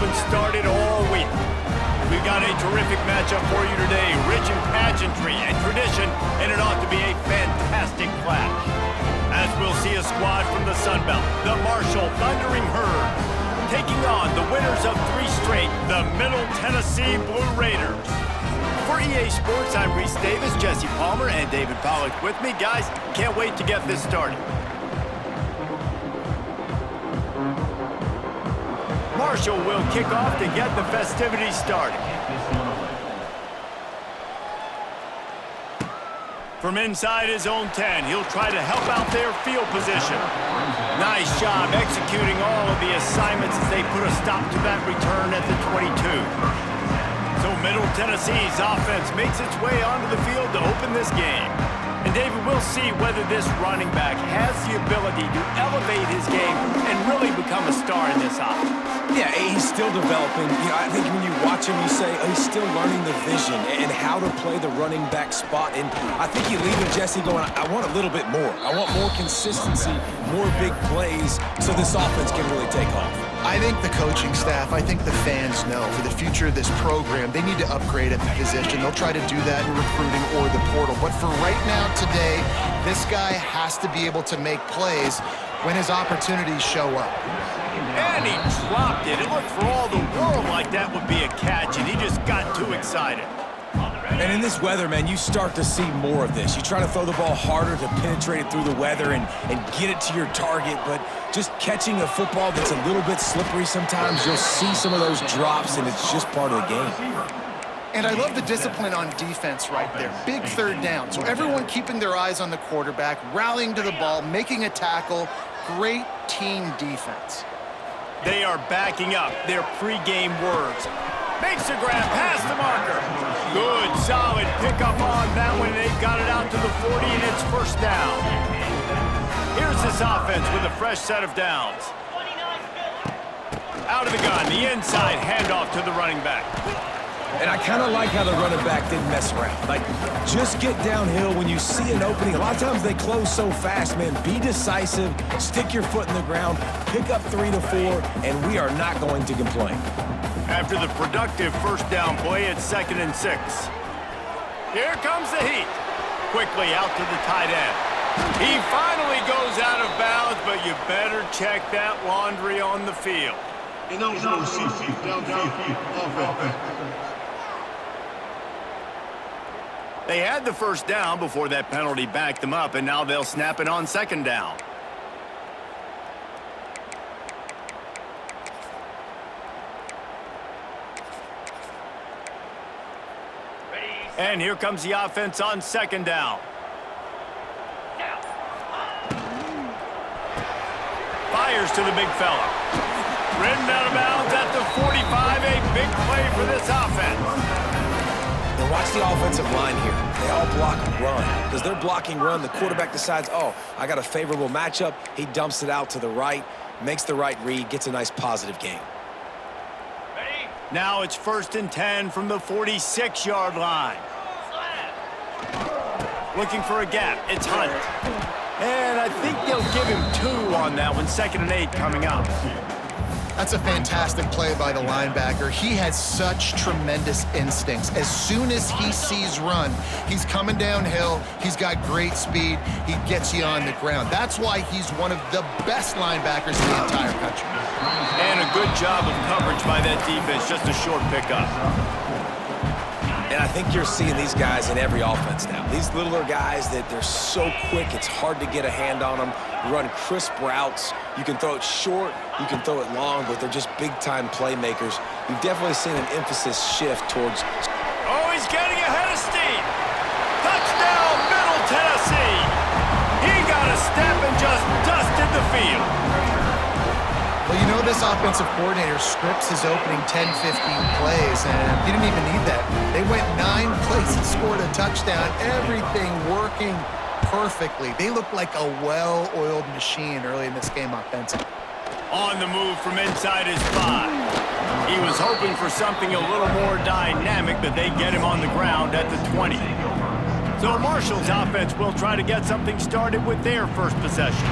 been started all week. We've got a terrific matchup for you today. Rich in pageantry and tradition, and it ought to be a fantastic clash. As we'll see a squad from the Sun Belt, the Marshall Thundering Herd, taking on the winners of 3 straight, the Middle Tennessee Blue Raiders. For EA Sports, I'm Reese Davis, Jesse Palmer, and David Pollock with me. Guys, can't wait to get this started. Marshall will kick off to get the festivities started. From inside his own 10, he'll try to help out their field position. Nice job executing all of the assignments as they put a stop to that return at the 22. So Middle Tennessee's offense makes its way onto the field to open this game. And David, we'll see whether this running back has the ability to elevate his game and really become a star in this offense. Yeah, he's still developing. I think when you watch him, you say, oh, he's still learning the vision and how to play the running back spot. And I think you leave it, Jesse, going, I want a little bit more. I want more consistency, more big plays, so this offense can really take off. I think the coaching staff, I think the fans know for the future of this program, they need to upgrade at the position. They'll try to do that in recruiting or the portal. But for right now, today, this guy has to be able to make plays when his opportunities show up. And he dropped it. It looked for all the world like that would be a catch, and he just got too excited. And in this weather, man, you start to see more of this. You try to throw the ball harder to penetrate it through the weather and get it to your target, but just catching a football that's a little bit slippery sometimes, you'll see some of those drops, and it's just part of the game. And I love the discipline on defense right there. Big third down. So everyone keeping their eyes on the quarterback, rallying to the ball, making a tackle. Great team defense. They are backing up their pregame words. Makes a grab past the marker. Good, solid pickup on that one. They've got it out to the 40, and it's first down. Here's this offense with a fresh set of downs. Out of the gun, the inside handoff to the running back. And I kind of like how the running back didn't mess around. Like, just get downhill when you see an opening. A lot of times they close so fast, man. Be decisive, stick your foot in the ground, pick up 3 to 4, and we are not going to complain. After the productive first down play, it's 2nd and 6. Here comes the heat. Quickly out to the tight end. He finally goes out of bounds, but you better check that laundry on the field. They had the first down before that penalty backed them up, and now they'll snap it on 2nd down. And here comes the offense on 2nd down. Fires to the big fella. Ridden out of bounds at the 45. A big play for this offense. And watch the offensive line here. They all block run. Because they're blocking run, the quarterback decides, oh, I got a favorable matchup. He dumps it out to the right, makes the right read, gets a nice positive gain. Now it's 1st and 10 from the 46-yard line. Looking for a gap. It's Hunt. And I think they'll give him 2 on that one. 2nd and 8 coming up. That's a fantastic play by the linebacker. He has such tremendous instincts. As soon as he sees run, he's coming downhill. He's got great speed. He gets you on the ground. That's why he's one of the best linebackers in the entire country. And a good job of coverage by that defense. Just a short pickup. And I think you're seeing these guys in every offense now. These littler guys that they're so quick, it's hard to get a hand on them. Run crisp routes. You can throw it short, you can throw it long, but they're just big-time playmakers. You've definitely seen an emphasis shift towards... Oh, he's getting ahead of steam. Touchdown, Middle Tennessee. He got a step and just dusted the field. Well, you know this offensive coordinator scripts his opening 10, 15 plays, and he didn't even need that. They went 9 plays and scored a touchdown. Everything working perfectly. They look like a well-oiled machine early in this game offensively. On the move from inside his 5. He was hoping for something a little more dynamic, but they get him on the ground at the 20. So Marshall's offense will try to get something started with their first possession.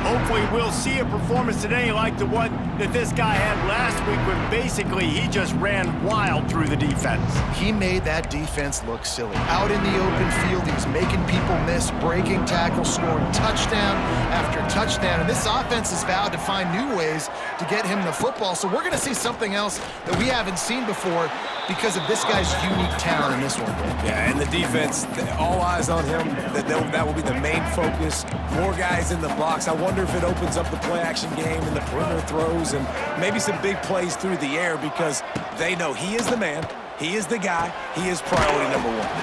Hopefully we'll see a performance today like the one that this guy had last week when basically he just ran wild through the defense. He made that defense look silly. Out in the open field, he was making people miss, breaking tackles, scoring touchdown after touchdown. And this offense has vowed to find new ways to get him the football. So we're going to see something else that we haven't seen before because of this guy's unique talent in this one. Yeah, and the defense, all eyes on him. That will be the main focus. More guys in the box. I wonder if it opens up the play-action game and the perimeter throws and maybe some big plays through the air because they know he is the man, he is the guy, he is priority number one.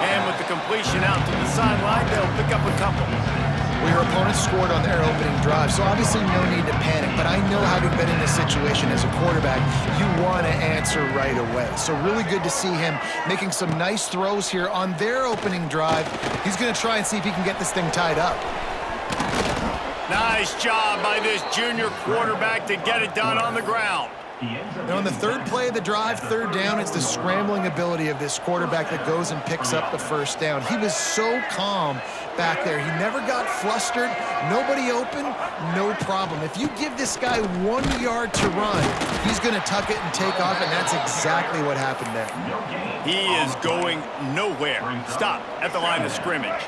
And with the completion out to the sideline, they'll pick up a couple. Well, your opponent scored on their opening drive, so obviously no need to panic. But I know, having been in this situation as a quarterback, you want to answer right away. So really good to see him making some nice throws here on their opening drive. He's going to try and see if he can get this thing tied up. Nice job by this junior quarterback to get it done on the ground. And on the third play of the drive, third down, it's the scrambling ability of this quarterback that goes and picks up the first down. He was so calm back there. He never got flustered. Nobody open, no problem. If you give this guy 1 yard to run, he's going to tuck it and take off, and that's exactly what happened there. He is going nowhere. Stop at the line of scrimmage.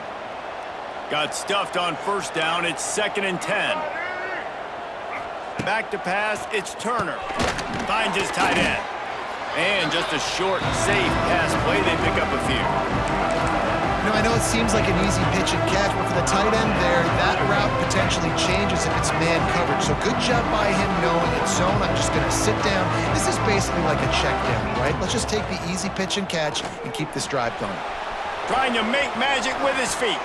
Got stuffed on first down. It's 2nd and 10. Back to pass, it's Turner. Finds his tight end. And just a short, safe pass play, they pick up a few. You know, I know it seems like an easy pitch and catch, but for the tight end there, that route potentially changes if it's man coverage. So good job by him knowing it's zone. I'm just going to sit down. This is basically like a check down, right? Let's just take the easy pitch and catch and keep this drive going. Trying to make magic with his feet.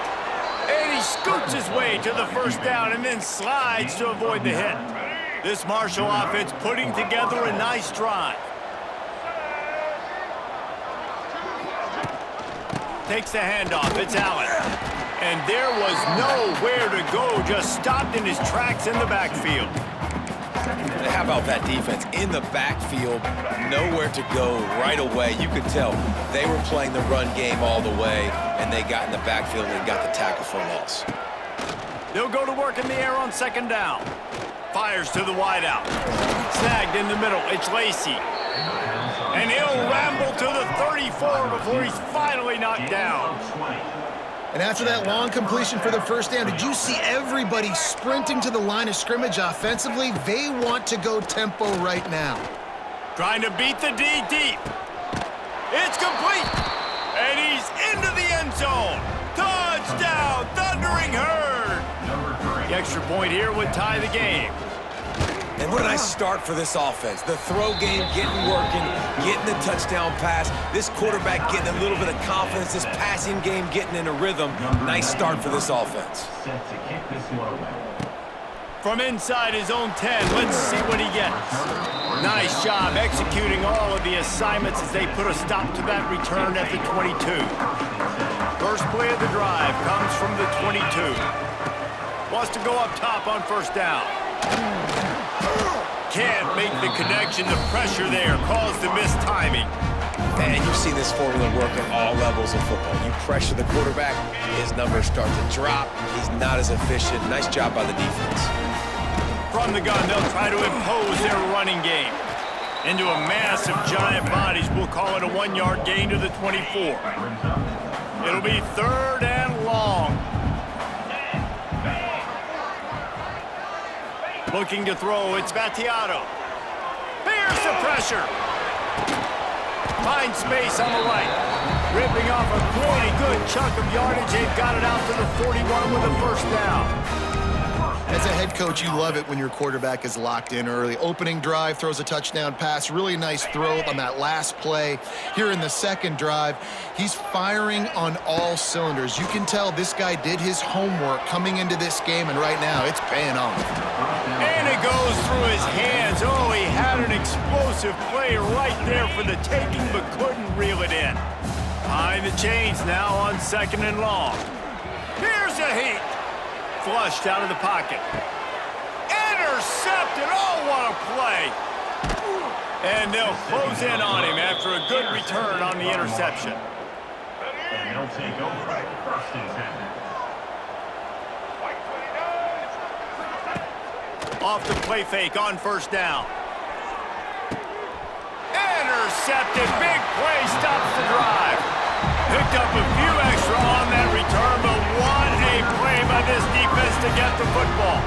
And he scoots his way to the first down and then slides to avoid the hit. This Marshall offense putting together a nice drive. Takes the handoff. It's Allen. And there was nowhere to go. Just stopped in his tracks in the backfield. And how about that defense? In the backfield, nowhere to go right away. You could tell they were playing the run game all the way, and they got in the backfield and got the tackle for a loss. They'll go to work in the air on 2nd down. Fires to the wideout. Snagged in the middle. It's Lacey. And he'll ramble to the 34 before he's finally knocked down. And after that long completion for the first down, did you see everybody sprinting to the line of scrimmage offensively? They want to go tempo right now. Trying to beat the D deep. It's complete. And he's into the end zone. Touchdown, Thundering Herd. The extra point here would tie the game. And what a nice start for this offense. The throw game getting working, getting the touchdown pass. This quarterback getting a little bit of confidence. This passing game getting in a rhythm. Nice start for this offense. From inside his own 10, let's see what he gets. Nice job executing all of the assignments as they put a stop to that return at the 22. First play of the drive comes from the 22. Wants to go up top on first down. Can't make the connection. The pressure there caused the missed timing. And you've seen this formula work at all levels of football. You pressure the quarterback, his numbers start to drop. He's not as efficient. Nice job by the defense. From the gun, they'll try to impose their running game. Into a mass of giant bodies. We'll call it a 1-yard gain to the 24. It'll be 3rd and long. Looking to throw, it's Battiato. Bears the pressure. Finds space on the right. Ripping off a pretty good chunk of yardage. They've got it out to the 41 with a first down. As a head coach, you love it when your quarterback is locked in early. Opening drive, throws a touchdown pass. Really nice throw on that last play. Here in the second drive, he's firing on all cylinders. You can tell this guy did his homework coming into this game, and right now it's paying off. And it goes through his hands. Oh, he had an explosive play right there for the taking, but couldn't reel it in. Behind the chains now on 2nd and long. Here's a heat. Flushed out of the pocket. Intercepted. Oh, what a play. And they'll close in on him after a good return on the interception. And they'll take over. 1st and 10. Off the play fake on first down. Intercepted. Big play stops the drive. Picked up a few extra on that return, but what a play by this defense to get the football.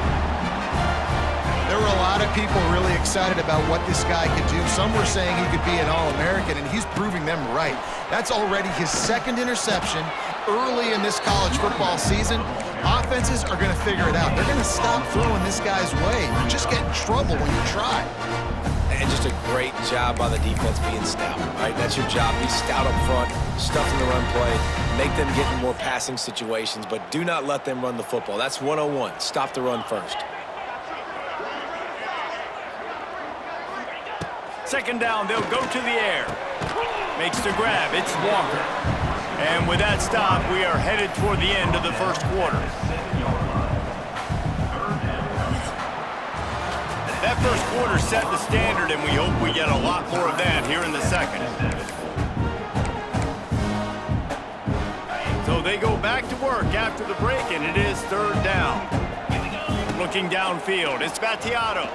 There were a lot of people really excited about what this guy could do. Some were saying he could be an All-American, and he's proving them right. That's already his second interception early in this college football season. Offenses are going to figure it out. They're going to stop throwing this guy's way. You just get in trouble when you try. And just a great job by the defense being stout, right? That's your job. Be stout up front, stuff in the run play, make them get in more passing situations, but do not let them run the football. That's 101. Stop the run first. Second down, they'll go to the air. Makes the grab, it's Walker. And with that stop, we are headed toward the end of the first quarter. That first quarter set the standard, and we hope we get a lot more of that here in the second. So they go back to work after the break, and it is third down. Looking downfield, it's Battiato.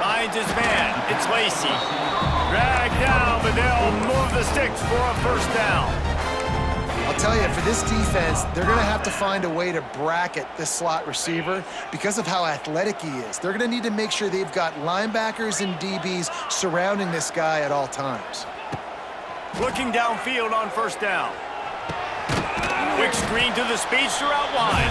Finds his man, it's Lacey. Dragged down, but they'll move the sticks for a first down. I'll tell you, for this defense, they're going to have to find a way to bracket this slot receiver because of how athletic he is. They're going to need to make sure they've got linebackers and DBs surrounding this guy at all times. Looking downfield on first down. Quick screen to the speedster out wide.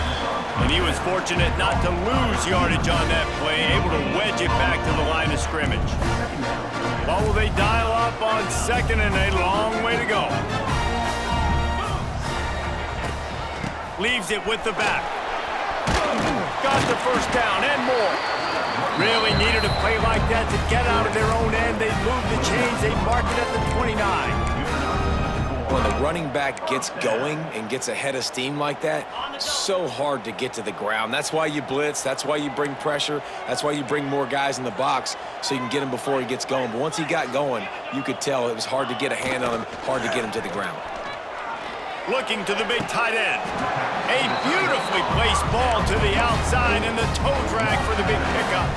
And he was fortunate not to lose yardage on that play, able to wedge it back to the line of scrimmage. What will they dial up on second and a long way to go? Leaves it with the back. Got the first down and more. Really needed a play like that to get out of their own end. They move the chains. They mark it at the 29. When the running back gets going and gets ahead of steam like that, so hard to get to the ground. That's why you blitz. That's why you bring pressure. That's why you bring more guys in the box so you can get him before he gets going. But once he got going, you could tell it was hard to get a hand on him, hard to get him to the ground. Looking to the big tight end. A beautifully placed ball to the outside and the toe drag for the big pickup.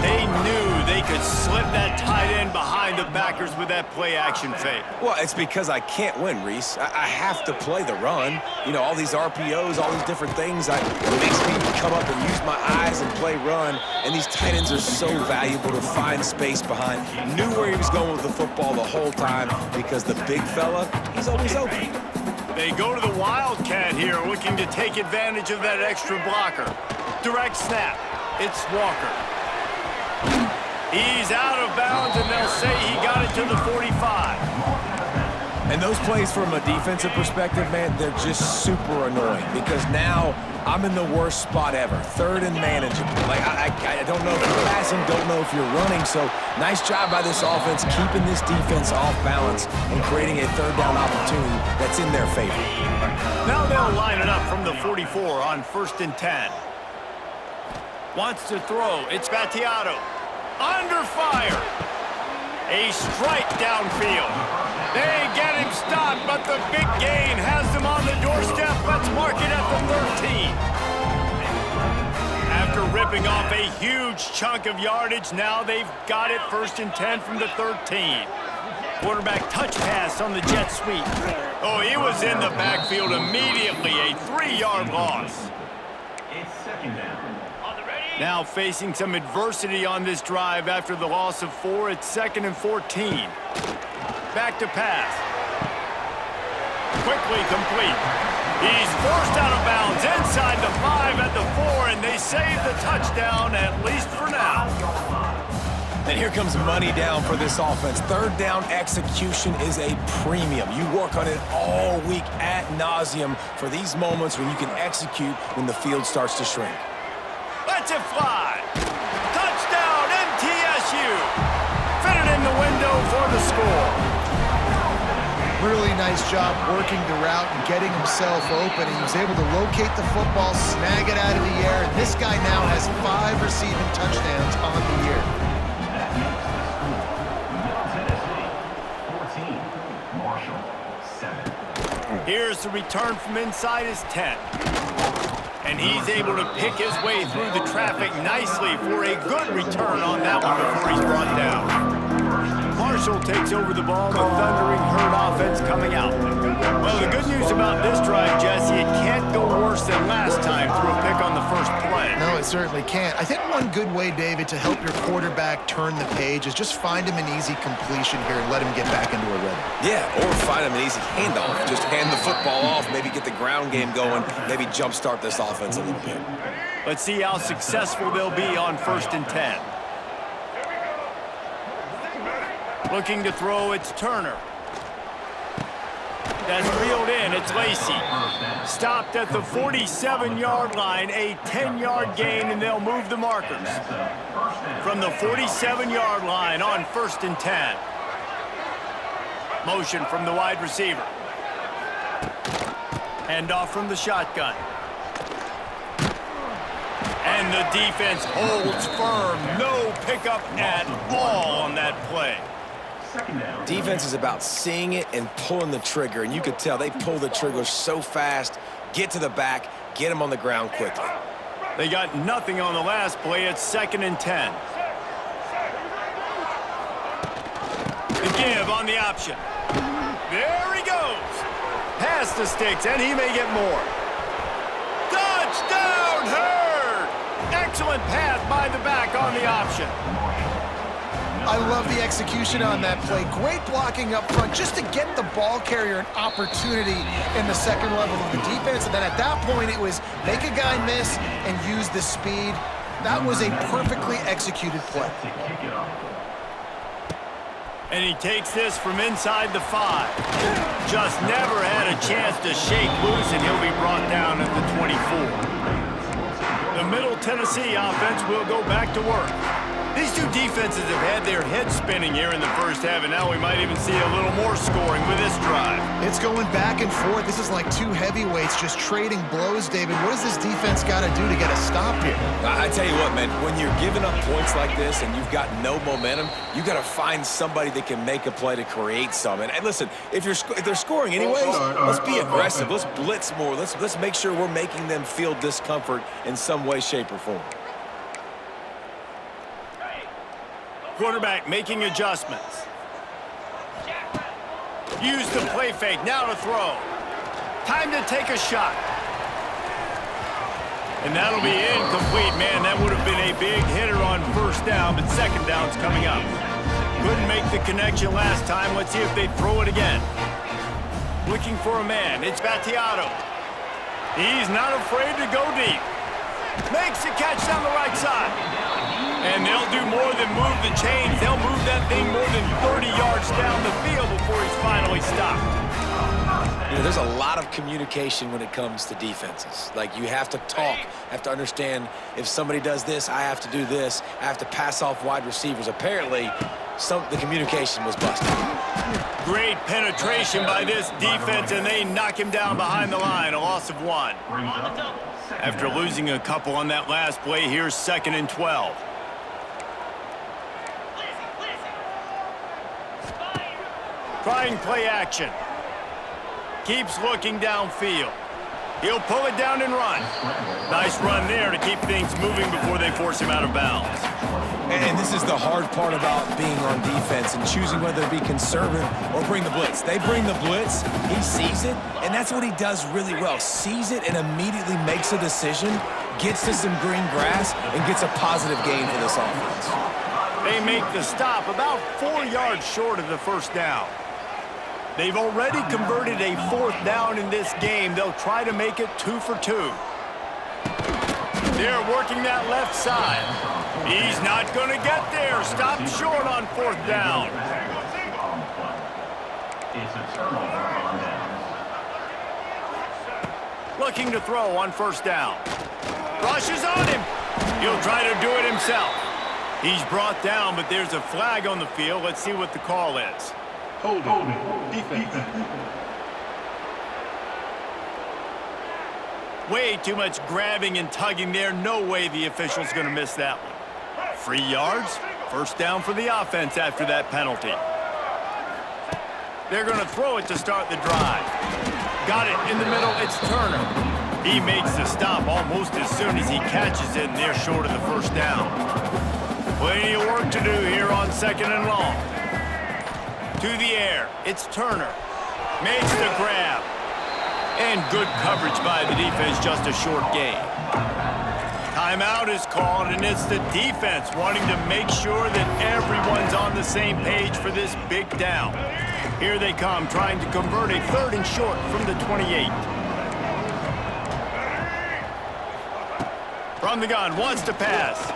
They knew they could slip that tight end behind the backers with that play-action fake. Well, it's because I can't win, Reese. I have to play the run. You know, all these RPOs, all these different things. It makes me come up and use my eyes and play run. And these tight ends are so valuable to find space behind. Knew where he was going with the football the whole time because the big fella, he's always open. They go to the Wildcat here, looking to take advantage of that extra blocker. Direct snap. It's Walker. He's out of bounds, and they'll say he got it to the 45. And those plays from a defensive perspective, man, they're just super annoying because now I'm in the worst spot ever. Third and manageable. Like, I don't know if you're passing, don't know if you're running. So nice job by this offense keeping this defense off balance and creating a third down opportunity that's in their favor. Now they'll line it up from the 44 on 1st and 10. Wants to throw. It's Battiato. Under fire. A strike downfield. They get him stopped, but the big gain has them on the doorstep. Let's mark it at the 13. After ripping off a huge chunk of yardage, now they've got it 1st and 10 from the 13. Quarterback touch pass on the jet sweep. Oh, he was in the backfield immediately. A 3-yard loss. It's second down. Now facing some adversity on this drive after the loss of 4. It's 2nd and 14. Back to pass. Quickly complete. He's forced out of bounds inside the 5 at the 4, and they save the touchdown, at least for now. And here comes money down for this offense. Third down execution is a premium. You work on it all week ad nauseum for these moments when you can execute when the field starts to shrink. Lets it fly. Touchdown, MTSU. Fitted in the window for the score. Really nice job working the route and getting himself open. He was able to locate the football, snag it out of the air, and this guy now has 5 receiving touchdowns on the year. 14, Marshall, 7. Here's the return from inside his 10. And he's able to pick his way through the traffic nicely for a good return on that one before he's brought down. Marshall takes over the ball, the thundering herd offense coming out. Well, the good news about this drive, Jesse, it can't go worse than last time through a pick on the first play. No, it certainly can't. I think one good way, David, to help your quarterback turn the page is just find him an easy completion here and let him get back into a rhythm. Yeah, or find him an easy handoff. Just hand the football off, maybe get the ground game going, maybe jumpstart this offense a little bit. Let's see how successful they'll be on 1st and 10. Looking to throw, it's Turner. That's reeled in, it's Lacey. Stopped at the 47-yard line, a 10-yard gain, and they'll move the markers. From the 47-yard line on 1st and 10. Motion from the wide receiver. Handoff from the shotgun. And the defense holds firm. No pickup at all on that play. Defense is about seeing it and pulling the trigger, and you could tell they pull the trigger so fast, get to the back, get him on the ground quickly. They got nothing on the last play. It's 2nd and 10. The give on the option. There he goes. Past the sticks, and he may get more. Touchdown, Herd! Excellent pass by the back on the option. I love the execution on that play. Great blocking up front just to get the ball carrier an opportunity in the second level of the defense. And then at that point, it was make a guy miss and use the speed. That was a perfectly executed play. And he takes this from inside the 5. Just never had a chance to shake loose, and he'll be brought down at the 24. The Middle Tennessee offense will go back to work. These two defenses have had their heads spinning here in the first half, and now we might even see a little more scoring with this drive. It's going back and forth. This is like two heavyweights just trading blows, David. What does this defense got to do to get a stop here? I tell you what, man, when you're giving up points like this and you've got no momentum, you got to find somebody that can make a play to create some. And listen, if they're scoring anyways, let's be aggressive. Let's blitz more. Let's make sure we're making them feel discomfort in some way, shape, or form. Quarterback making adjustments. Use the play fake, now to throw. Time to take a shot. And that'll be incomplete. Man, that would have been a big hitter on 1st down, but 2nd down's coming up. Couldn't make the connection last time. Let's see if they throw it again. Looking for a man, it's Battiato. He's not afraid to go deep. Makes the catch down the right side. And they'll do more than move the chains. They'll move that thing more than 30 yards down the field before he's finally stopped. You know, there's a lot of communication when it comes to defenses. Like, you have to talk, have to understand if somebody does this, I have to do this. I have to pass off wide receivers. Apparently, the communication was busted. Great penetration by this defense, and they knock him down behind the line, a loss of 1. After losing a couple on that last play, here's 2nd and 12. Trying play action. Keeps looking downfield. He'll pull it down and run. Nice run there to keep things moving before they force him out of bounds. And this is the hard part about being on defense and choosing whether to be conservative or bring the blitz. They bring the blitz, he sees it, and that's what he does really well. Sees it and immediately makes a decision, gets to some green grass, and gets a positive gain for this offense. They make the stop about 4 yards short of the 1st down. They've already converted a 4th down in this game. They'll try to make it 2 for 2. They're working that left side. He's not going to get there. Stopped short on 4th down. Looking to throw on 1st down. Rushes on him. He'll try to do it himself. He's brought down, but there's a flag on the field. Let's see what the call is. Holding. Defense. Way too much grabbing and tugging there. No way the official's going to miss that one. 3 yards. 1st down for the offense after that penalty. They're going to throw it to start the drive. Got it in the middle. It's Turner. He makes the stop almost as soon as he catches it, and they're short of the first down. Plenty of work to do here on 2nd and long. To the air, it's Turner. Makes the grab. And good coverage by the defense, just a short gain. Timeout is called, and it's the defense wanting to make sure that everyone's on the same page for this big down. Here they come, trying to convert a 3rd and short from the 28. From the gun, wants to pass.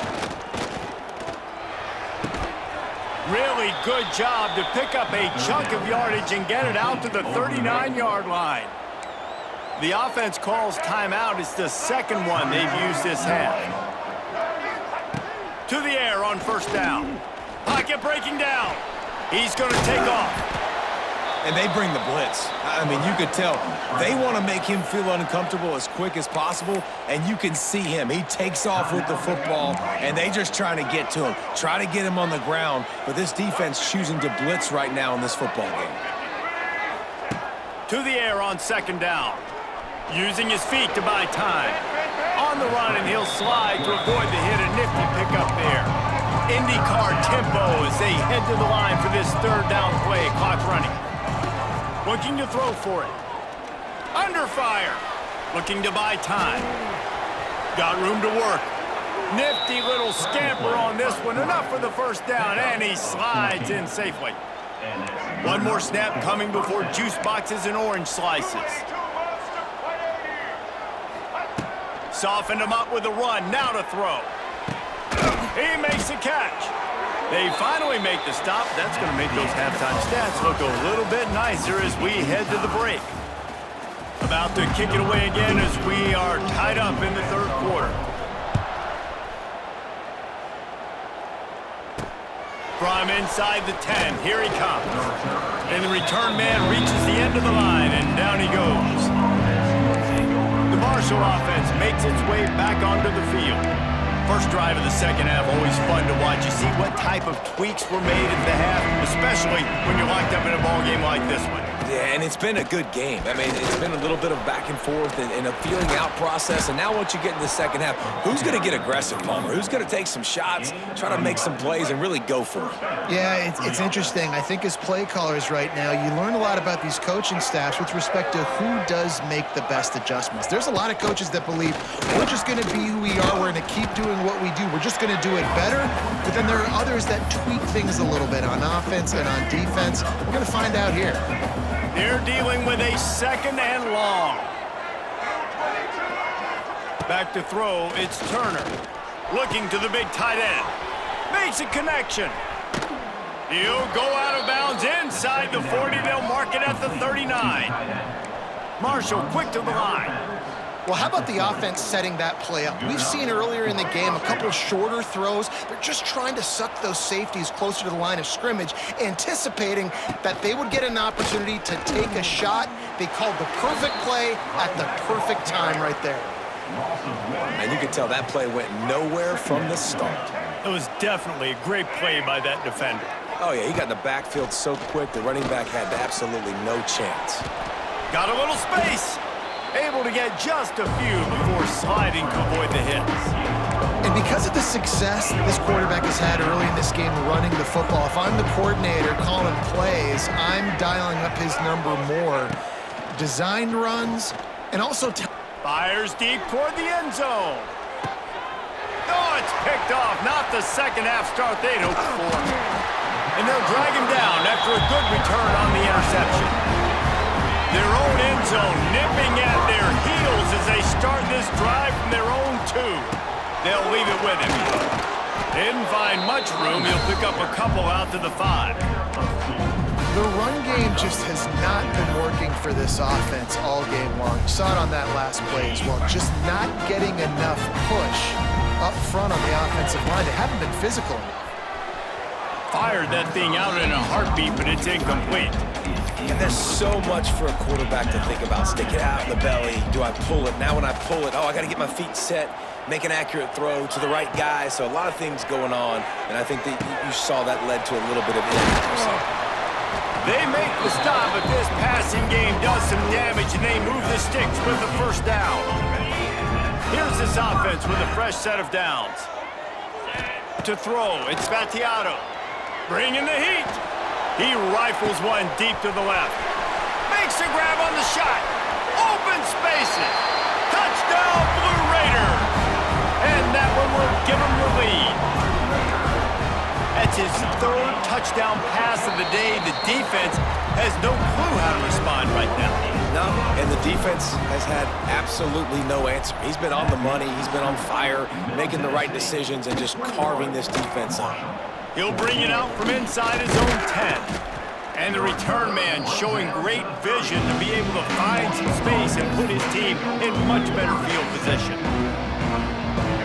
Really good job to pick up a chunk of yardage and get it out to the 39-yard line. The offense calls timeout. It's the second one they've used this half. To the air on 1st down. Pocket breaking down. He's going to take off. And they bring the blitz. I mean, you could tell they want to make him feel uncomfortable as quick as possible, and you can see him. He takes off with the football, and they just trying to get to him, try to get him on the ground, but this defense choosing to blitz right now in this football game. To the air on 2nd down. Using his feet to buy time. On the run, and he'll slide to avoid the hit. A nifty pickup there. IndyCar tempo as they head to the line for this 3rd down play. Clock running. Looking to throw for it. Under fire. Looking to buy time. Got room to work. Nifty little scamper on this one. Enough for the 1st down, and he slides in safely. One more snap coming before juice boxes and orange slices. Softened him up with a run. Now to throw. He makes a catch. They finally make the stop. That's going to make those halftime stats look a little bit nicer as we head to the break. About to kick it away again as we are tied up in the 3rd quarter. From inside the 10, here he comes. And the return man reaches the end of the line, and down he goes. The Marshall offense makes its way back onto the field. First drive of the 2nd half, always fun to watch. You see what type of tweaks were made at the half, especially when you're locked up in a ball game like this one. Yeah, and it's been a good game. I mean, it's been a little bit of back and forth and a feeling out process. And now once you get in the 2nd half, who's going to get aggressive, Palmer? Who's going to take some shots, try to make some plays, and really go for it? Yeah, it's interesting. I think as play callers right now, you learn a lot about these coaching staffs with respect to who does make the best adjustments. There's a lot of coaches that believe we're just going to be who we are. We're going to keep doing what we do. We're just going to do it better. But then there are others that tweak things a little bit on offense and on defense. We're going to find out here. They're dealing with a 2nd and long. Back to throw, it's Turner. Looking to the big tight end. Makes a connection. He'll go out of bounds inside the 40. They'll mark it at the 39. Marshall quick to the line. Well, how about the offense setting that play up? We've seen earlier in the game a couple shorter throws. They're just trying to suck those safeties closer to the line of scrimmage, anticipating that they would get an opportunity to take a shot. They called the perfect play at the perfect time right there. And you could tell that play went nowhere from the start. It was definitely a great play by that defender. Oh, yeah, he got in the backfield so quick, the running back had absolutely no chance. Got a little space. Able to get just a few before sliding to avoid the hits. And because of the success this quarterback has had early in this game running the football, if I'm the coordinator calling plays, I'm dialing up his number more. Designed runs, and also... Fires deep toward the end zone. Oh, it's picked off. Not the 2nd half start they'd hoped for. And they'll drag him down after a good return on the interception. Their own end zone nipping at their heels as they start this drive from their own 2. They'll leave it with him. Didn't find much room. He'll pick up a couple out to the 5. The run game just has not been working for this offense all game long. You saw it on that last play as well. Just not getting enough push up front on the offensive line. They haven't been physical enough. Fired that thing out in a heartbeat, but it's incomplete. And there's so much for a quarterback to think about. Stick it out in the belly. Do I pull it? Now when I pull it, I got to get my feet set, make an accurate throw to the right guy. So a lot of things going on, and I think that you saw that led to a little bit of inaccuracy. They make the stop, but this passing game does some damage, and they move the sticks with the 1st down. Here's this offense with a fresh set of downs. To throw, it's Spatiato. Bringing the heat. He rifles one deep to the left. Makes a grab on the shot. Open spaces. Touchdown, Blue Raiders. And that one will give them the lead. That's his third touchdown pass of the day. The defense has no clue how to respond right now. No, and the defense has had absolutely no answer. He's been on the money. He's been on fire, making the right decisions and just carving this defense up. He'll bring it out from inside his own 10. And the return man showing great vision to be able to find some space and put his team in much better field position.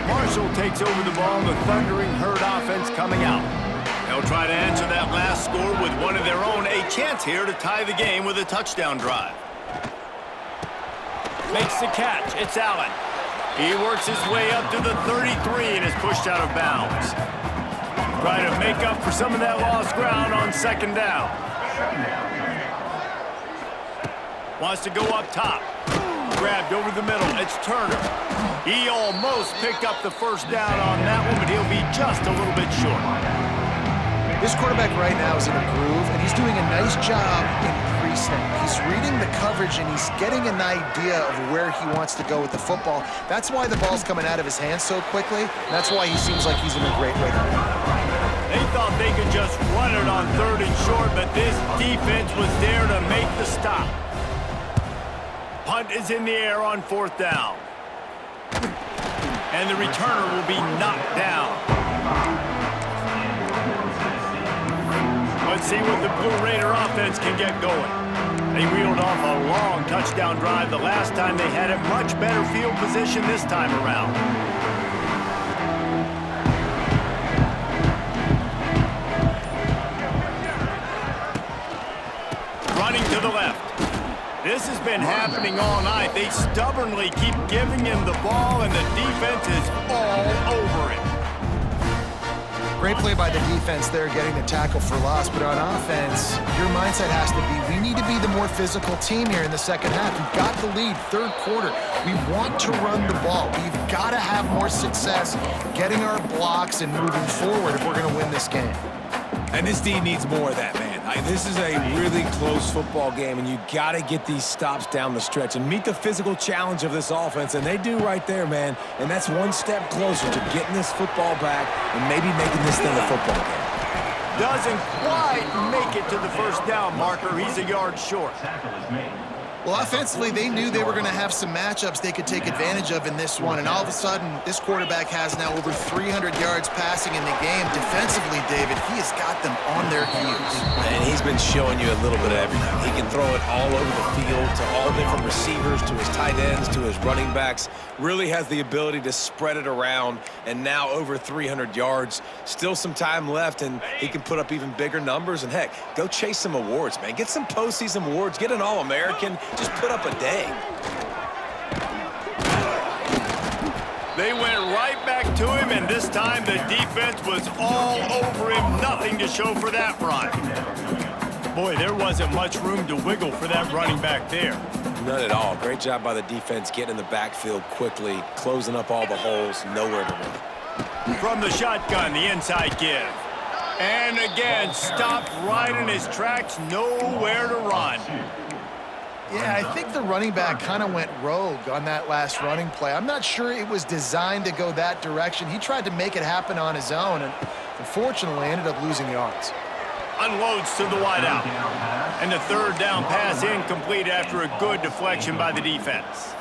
Marshall takes over the ball, the Thundering Herd offense coming out. They'll try to answer that last score with one of their own. A chance here to tie the game with a touchdown drive. Makes the catch. It's Allen. He works his way up to the 33 and is pushed out of bounds. Try to make up for some of that lost ground on second down. Wants to go up top. Grabbed over the middle. It's Turner. He almost picked up the first down on that one, but he'll be just a little bit short. This quarterback right now is in a groove, and he's doing a nice job in pre-snap. He's reading the coverage, and he's getting an idea of where he wants to go with the football. That's why the ball's coming out of his hands so quickly. That's why he seems like he's in a great way. They thought they could just run it on third and short, but this defense was there to make the stop. Punt is in the air on fourth down. And the returner will be knocked down. Let's see what the Blue Raider offense can get going. They reeled off a long touchdown drive the last time they had a much better field position this time around. Running to the left. This has been happening all night. They stubbornly keep giving him the ball, and the defense is all over it. Great play by the defense there, getting the tackle for loss. But on offense, your mindset has to be, we need to be the more physical team here in the second half. We've got the lead, third quarter. We want to run the ball. We've got to have more success getting our blocks and moving forward if we're going to win this game. And this D needs more of that, man. This is a really close football game, and you got to get these stops down the stretch and meet the physical challenge of this offense, and they do right there, man. And that's one step closer to getting this football back and maybe making this thing a football game. Doesn't quite make it to the first down marker. He's a yard short. Well, offensively, they knew they were going to have some matchups they could take advantage of in this one, and all of a sudden, this quarterback has now over 300 yards passing in the game. Defensively, David, he has got them on their heels. And he's been showing you a little bit of everything. He can throw it all over the field to all different receivers, to his tight ends, to his running backs. Really has the ability to spread it around, and now over 300 yards. Still some time left, and he can put up even bigger numbers. And, heck, go chase some awards, man. Get some postseason awards. Get an All-American. Just put up a day. They went right back to him, and this time the defense was all over him. Nothing to show for that run. Boy, there wasn't much room to wiggle for that running back there. None at all. Great job by the defense getting in the backfield quickly, closing up all the holes, nowhere to run. From the shotgun, the inside give. And again, stopped right in his tracks, nowhere to run. Yeah, I think the running back kind of went rogue on that last running play. I'm not sure it was designed to go that direction. He tried to make it happen on his own, and unfortunately ended up losing yards. Unloads to the wideout. And the third down pass incomplete after a good deflection by the defense.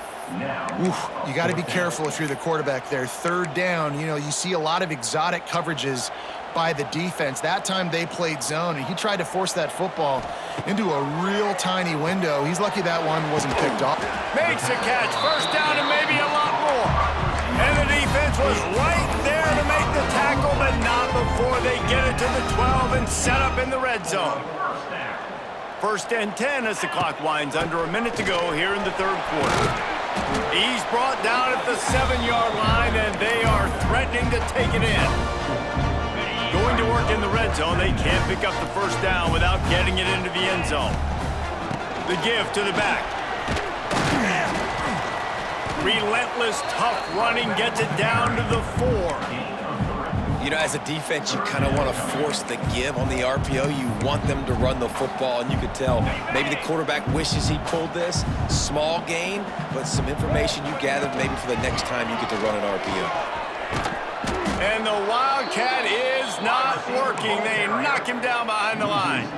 Oof, you got to be careful if you're the quarterback there. Third down, you know, you see a lot of exotic coverages by the defense. That time they played zone, and he tried to force that football into a real tiny window. He's lucky that one wasn't picked off. Makes a catch. First down and maybe a lot more. And the defense was right there to make the tackle, but not before they get it to the 12 and set up in the red zone. First and 10 as the clock winds under a minute to go here in the third quarter. He's brought down at the 7-yard line, and they are threatening to take it in. Going to work in the red zone, they can't pick up the first down without getting it into the end zone. The give to the back. Relentless, tough running gets it down to the 4. You know, as a defense, you kind of want to force the give on the RPO. You want them to run the football, and you could tell maybe the quarterback wishes he pulled this. Small gain, but some information you gathered maybe for the next time you get to run an RPO. And the Wildcat is not working. They knock him down behind the line.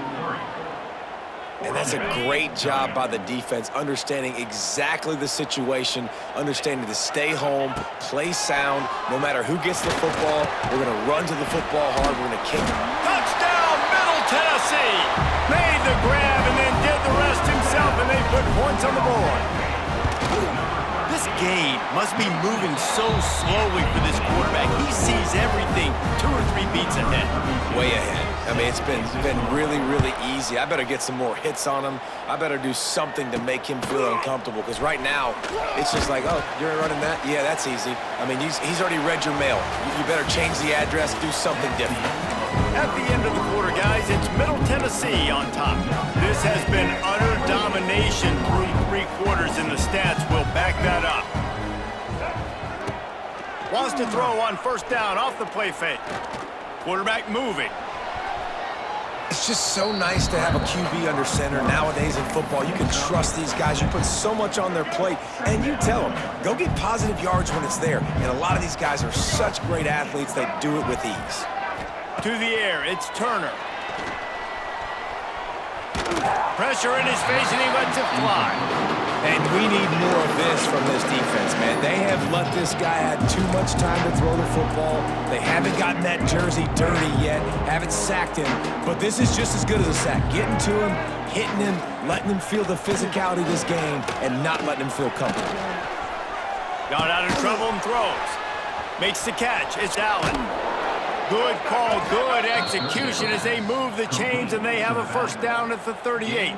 And that's a great job by the defense, understanding exactly the situation, understanding to stay home, play sound. No matter who gets the football, we're going to run to the football hard. We're going to kick it. Touchdown, Middle Tennessee! Made the grab and then did the rest himself, and they put points on the board. This game must be moving so slowly for this quarterback. He sees everything 2 or 3 beats ahead. Way ahead. I mean, it's been really, really easy. I better get some more hits on him. I better do something to make him feel uncomfortable, because right now, it's just like, oh, you're running that? Yeah, that's easy. I mean, he's already read your mail. You better change the address, do something different. At the end of the quarter, guys, it's Middle Tennessee on top. This has been utter domination through 3 quarters, and the stats will back that up. Wants to throw on first down off the play fake. Quarterback moving. It's just so nice to have a QB under center. Nowadays in football, you can trust these guys. You put so much on their plate, and you tell them, go get positive yards when it's there. And a lot of these guys are such great athletes, they do it with ease. To the air, it's Turner. Pressure in his face, and he lets it fly. And we need more of this from this defense, man. They have let this guy have too much time to throw the football. They haven't gotten that jersey dirty yet, haven't sacked him. But this is just as good as a sack. Getting to him, hitting him, letting him feel the physicality of this game, and not letting him feel comfortable. Got out of trouble and throws. Makes the catch. It's Allen. Good call, good execution as they move the chains, and they have a first down at the 38.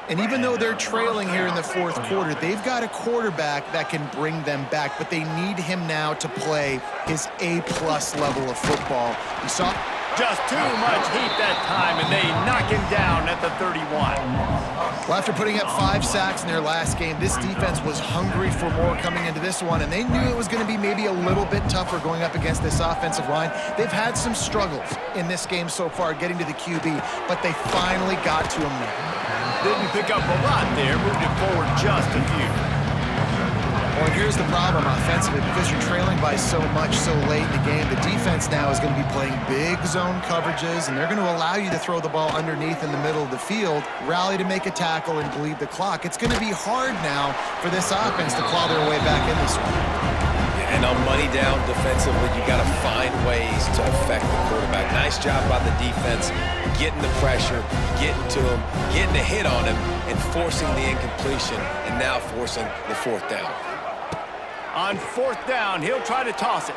And even though they're trailing here in the 4th quarter, they've got a quarterback that can bring them back, but they need him now to play his A-plus level of football. You saw just too much heat that time, and they knock him down at the 31. Well, after putting up 5 sacks in their last game, this defense was hungry for more coming into this one, and they knew it was going to be maybe a little bit tougher going up against this offensive line. They've had some struggles in this game so far getting to the QB, but they finally got to him now. Didn't pick up a lot there, moved it forward just a few. Well, and here's the problem offensively, because you're trailing by so much so late in the game, the defense now is going to be playing big zone coverages, and they're going to allow you to throw the ball underneath in the middle of the field, rally to make a tackle, and bleed the clock. It's going to be hard now for this offense to claw their way back in this one. And on money down defensively, you got to find ways to affect the quarterback. Nice job by the defense, getting the pressure, getting to him, getting a hit on him, and forcing the incompletion, and now forcing the 4th down. On 4th down, he'll try to toss it.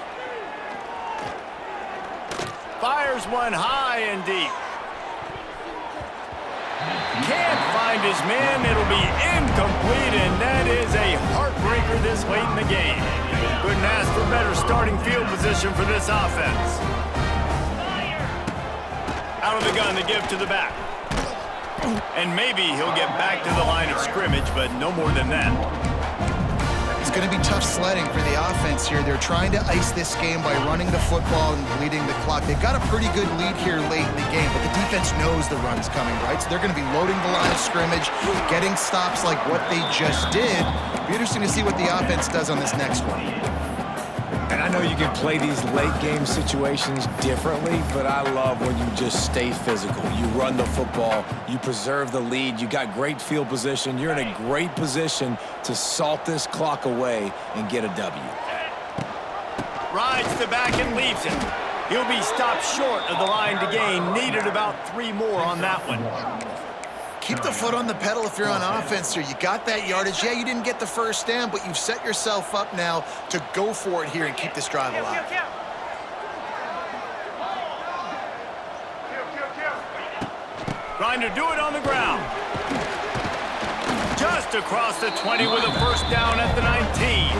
Fires one high and deep. Can't find his man. It'll be incomplete, and that is a heartbreaker this late in the game. Couldn't ask for better starting field position for this offense. Out of the gun to give to the back. And maybe he'll get back to the line of scrimmage, but no more than that. It's going to be tough sledding for the offense here. They're trying to ice this game by running the football and bleeding the clock. They've got a pretty good lead here late in the game, but the defense knows the run's coming, right? So they're going to be loading the line of scrimmage, getting stops like what they just did. It'll be interesting to see what the offense does on this next one. And I know you can play these late-game situations differently, but I love when you just stay physical. You run the football, you preserve the lead, you got great field position, you're in a great position to salt this clock away and get a W. Rides the back and leaves it. He'll be stopped short of the line to gain. Needed about 3 more on that one. Keep the foot on the pedal if you're on offense here. You got that yardage. Yeah, you didn't get the first down, but you've set yourself up now to go for it here and keep this drive alive. Trying to do it on the ground. Just across the 20 with a first down at the 19.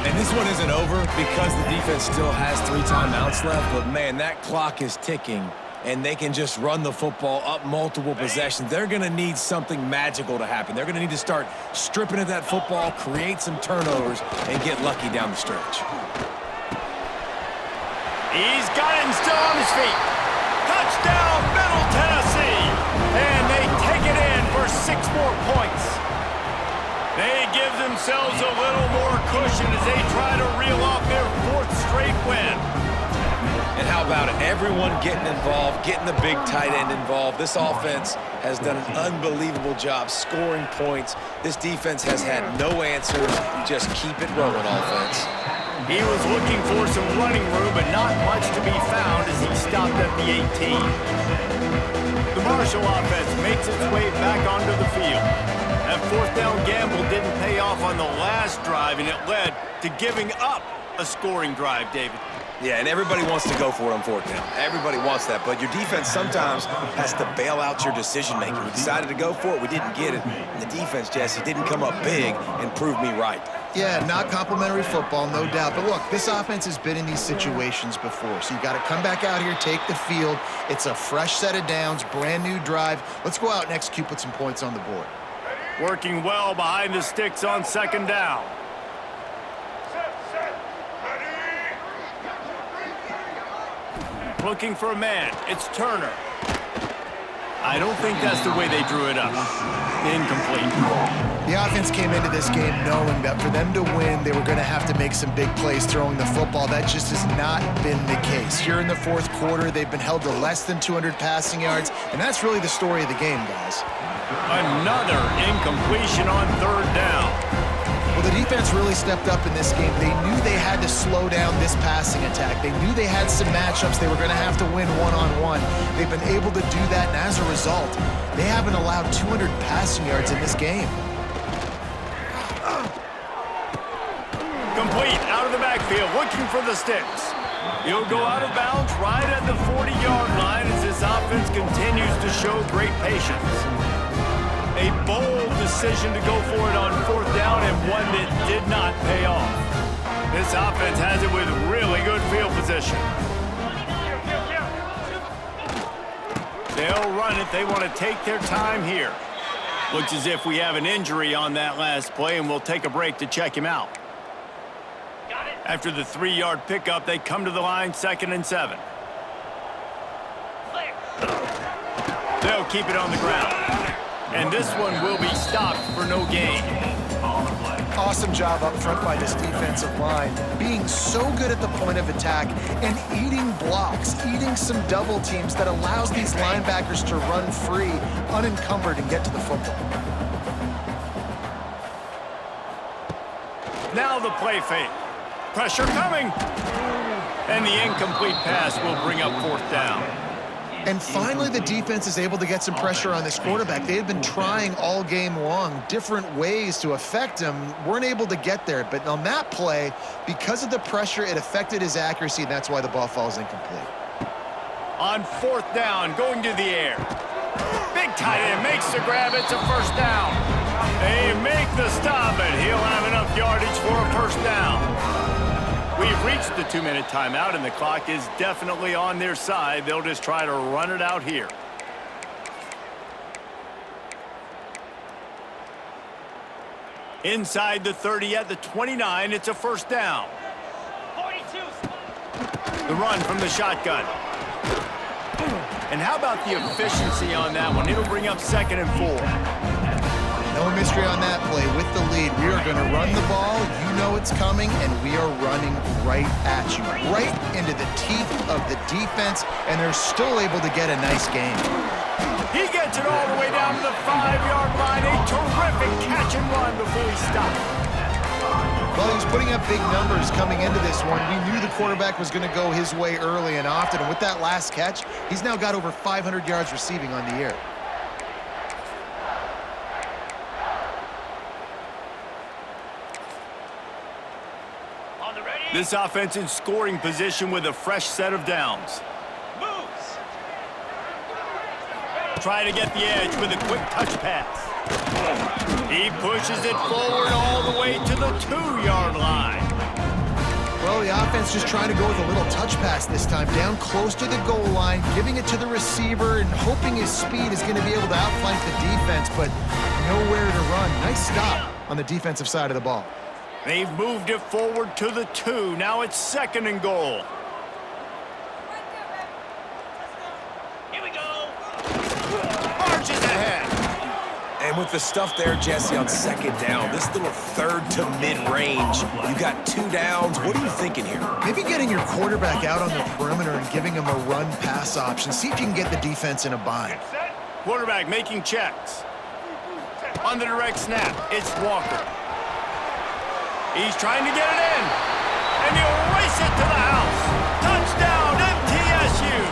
And this one isn't over because the defense still has 3 timeouts left, but man, that clock is ticking. and they can just run the football up multiple possessions, they're going to need something magical to happen. They're going to need to start stripping at that football, create some turnovers, and get lucky down the stretch. He's got him still on his feet. Touchdown, Middle Tennessee. And they take it in for 6 more points. They give themselves a little more cushion as they try to reel off their 4th straight win. And how about it? Everyone getting involved, getting the big tight end involved. This offense has done an unbelievable job scoring points. This defense has had no answers. Just keep it rolling, offense. He was looking for some running room, but not much to be found as he stopped at the 18. The Marshall offense makes its way back onto the field. That 4th down gamble didn't pay off on the last drive, and it led to giving up a scoring drive, David. Yeah, and everybody wants to go for it on 4th down. Everybody wants that, but your defense sometimes has to bail out your decision-making. We decided to go for it, we didn't get it. And the defense, Jesse, didn't come up big and prove me right. Yeah, not complimentary football, no doubt. But look, this offense has been in these situations before, so you got to come back out here, take the field. It's a fresh set of downs, brand new drive. Let's go out and execute, put some points on the board. Working well behind the sticks on 2nd down. Looking for a man. It's Turner. I don't think that's the way they drew it up. Incomplete. The offense came into this game knowing that for them to win, they were going to have to make some big plays throwing the football. That just has not been the case. Here in the 4th quarter, they've been held to less than 200 passing yards, and that's really the story of the game, guys. Another incompletion on 3rd down. Well, the defense really stepped up in this game. They knew they had to slow down this passing attack. They knew they had some matchups they were going to have to win one-on-one. They've been able to do that, and as a result, they haven't allowed 200 passing yards in this game. Complete out of the backfield, looking for the sticks. He'll go out of bounds right at the 40-yard line as this offense continues to show great patience. A bold decision to go for it on 4th down and one that did not pay off. This offense has it with really good field position. They'll run it. They want to take their time here. Looks as if we have an injury on that last play, and we'll take a break to check him out. After the 3-yard pickup, they come to the line, 2nd and 7. They'll keep it on the ground. And this one will be stopped for no gain. Awesome job up front by this defensive line, being so good at the point of attack and eating blocks, eating some double teams that allows these linebackers to run free, unencumbered, and get to the football. Now the play fake. Pressure coming. And the incomplete pass will bring up 4th down. And finally, the defense is able to get some pressure on this quarterback. They had been trying all game long, different ways to affect him, weren't able to get there. But on that play, because of the pressure, it affected his accuracy, and that's why the ball falls incomplete. On 4th down, going to the air. Big tight end makes the grab. It's a 1st down. They make the stop, and he'll have enough yardage for a 1st down. We've reached the 2-minute timeout, and the clock is definitely on their side. They'll just try to run it out here. Inside the 30 at the 29, it's a 1st down. 42. The run from the shotgun. And how about the efficiency on that one? It'll bring up 2nd and 4. No mystery on that play. With the lead, we are going to run the ball. You know it's coming, and we are running right at you, right into the teeth of the defense, and they're still able to get a nice game. He gets it all the way down to the 5-yard line. A terrific catch and run before he stopped. Well, he was putting up big numbers coming into this one. We knew the quarterback was going to go his way early and often, and with that last catch, he's now got over 500 yards receiving on the year. This offense in scoring position with a fresh set of downs. Moves. Try to get the edge with a quick touch pass. He pushes it forward all the way to the 2-yard line. Well, the offense just trying to go with a little touch pass this time, down close to the goal line, giving it to the receiver and hoping his speed is going to be able to outflank the defense, but nowhere to run. Nice stop on the defensive side of the ball. They've moved it forward to the 2. Now it's 2nd and goal. Here we go. Marches ahead. And with the stuff there, Jesse, on 2nd down, this little 3rd to mid-range, you got 2 downs. What are you thinking here? Maybe getting your quarterback out on the perimeter and giving him a run-pass option. See if you can get the defense in a bind. Quarterback making checks. On the direct snap, it's Walker. He's trying to get it in. And he'll race it to the house. Touchdown, MTSU.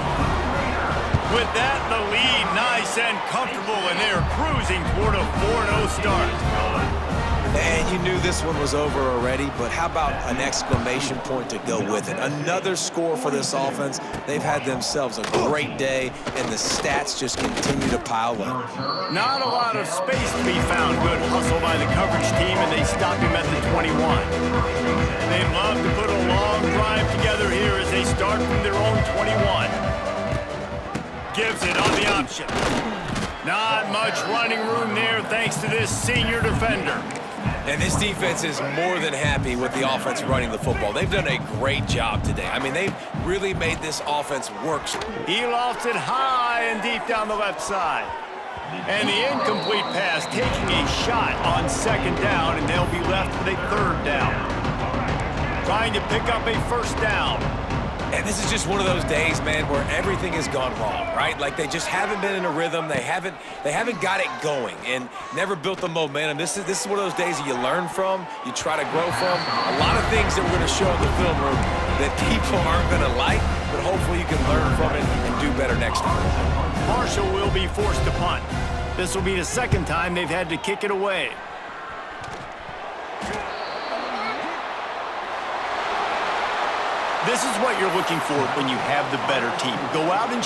With that, the lead nice and comfortable, and they're cruising toward a 4-0 start. And you knew this one was over already, but how about an exclamation point to go with it? Another score for this offense. They've had themselves a great day, and the stats just continue to pile up. Not a lot of space to be found. Good hustle by the coverage team, and they stop him at the 21. They'd love to put a long drive together here as they start from their own 21. Gives it on the option. Not much running room there thanks to this senior defender. And this defense is more than happy with the offense running the football. They've done a great job today. I mean, they've really made this offense work. He lofts it high and deep down the left side. And the incomplete pass taking a shot on 2nd down, and they'll be left with a 3rd down. Trying to pick up a 1st down. And this is just one of those days, man, where everything has gone wrong, right? Like they just haven't been in a rhythm. They haven't got it going and never built the momentum. This is one of those days that you learn from, you try to grow from. A lot of things that we're going to show in the film room that people aren't going to like, but hopefully you can learn from it and do better next time. Marshall will be forced to punt. This will be the 2nd time they've had to kick it away. This is what you're looking for when you have the better team. Go out and